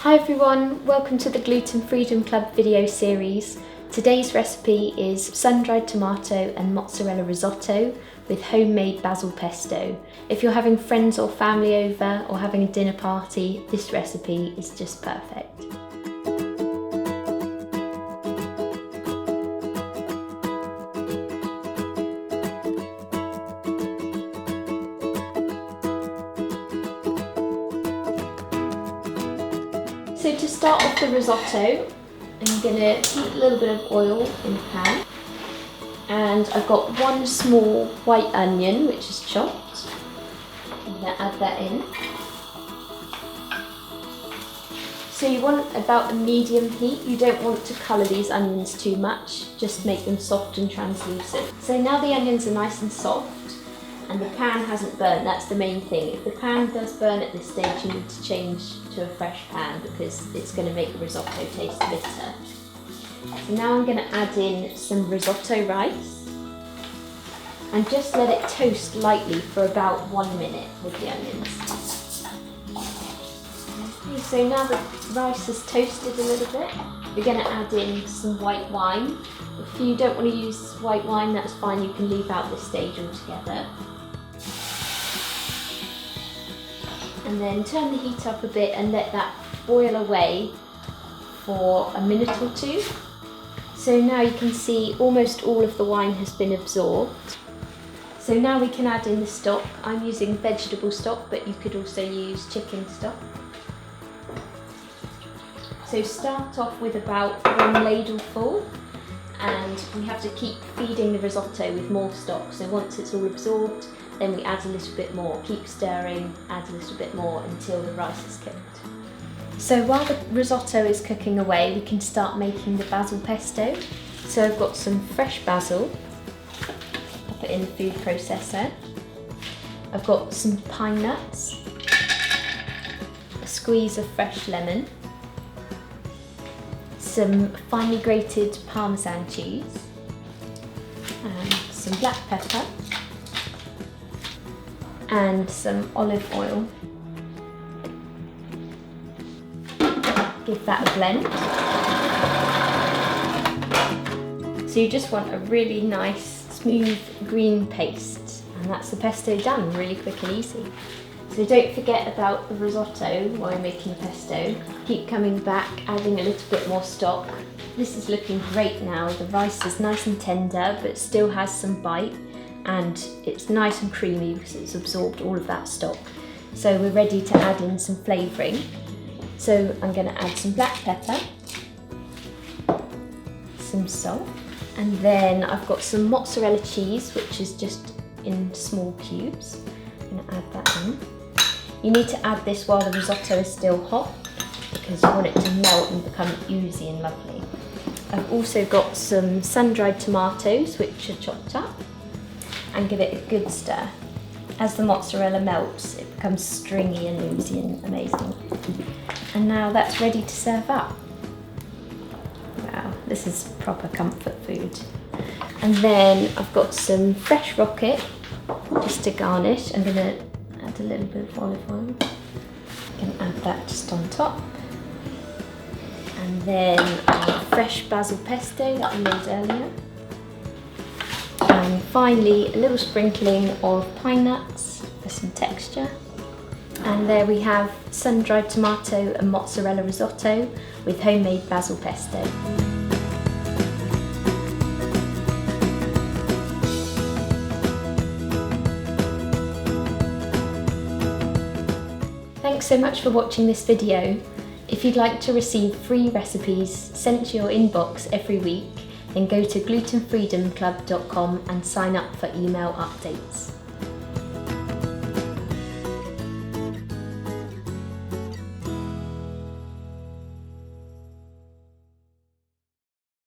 Hi everyone, welcome to the Gluten Freedom Club video series. Today's recipe is sun-dried tomato and mozzarella risotto with homemade basil pesto. If you're having friends or family over or having a dinner party, this recipe is just perfect. So to start off the risotto, I'm going to heat a little bit of oil in the pan. And I've got one small white onion, which is chopped. I'm going to add that in. So you want about a medium heat. You don't want to colour these onions too much, just make them soft and translucent. So now the onions are nice and soft and the pan hasn't burnt, that's the main thing. If the pan does burn at this stage, you need to change to a fresh pan because it's going to make the risotto taste bitter. So now I'm going to add in some risotto rice and just let it toast lightly for about 1 minute with the onions. Okay, so now the rice has toasted a little bit, we're going to add in some white wine. If you don't want to use white wine, that's fine, you can leave out this stage altogether. And then turn the heat up a bit and let that boil away for a minute or two. So now you can see almost all of the wine has been absorbed. So now we can add in the stock. I'm using vegetable stock, but you could also use chicken stock. So start off with about 1 ladleful, and we have to keep feeding the risotto with more stock. So once it's all absorbed, then we add a little bit more, keep stirring, add a little bit more until the rice is cooked. So while the risotto is cooking away, we can start making the basil pesto. So I've got some fresh basil, pop it in the food processor. I've got some pine nuts, a squeeze of fresh lemon, some finely grated Parmesan cheese, and some black pepper, and some olive oil. Give that a blend. So you just want a really nice, smooth green paste, and that's the pesto done, really quick and easy. So don't forget about the risotto while you're making pesto. Keep coming back, adding a little bit more stock. This is looking great now. The rice is nice and tender, but still has some bite. And it's nice and creamy because it's absorbed all of that stock. So we're ready to add in some flavouring. So I'm going to add some black pepper, some salt, and then I've got some mozzarella cheese, which is just in small cubes. I'm going to add that in. You need to add this while the risotto is still hot because you want it to melt and become oozy and lovely. I've also got some sun-dried tomatoes, which are chopped up, and give it a good stir. As the mozzarella melts, it becomes stringy and oozy and amazing. And now that's ready to serve up. Wow, this is proper comfort food. And then I've got some fresh rocket just to garnish. I'm gonna add a little bit of olive oil. I can add that just on top. And then our fresh basil pesto that I made earlier. And finally, a little sprinkling of pine nuts for some texture. And there we have sun-dried tomato and mozzarella risotto with homemade basil pesto. Thanks so much for watching this video. If you'd like to receive free recipes sent to your inbox every week, then go to glutenfreedomclub.com and sign up for email updates.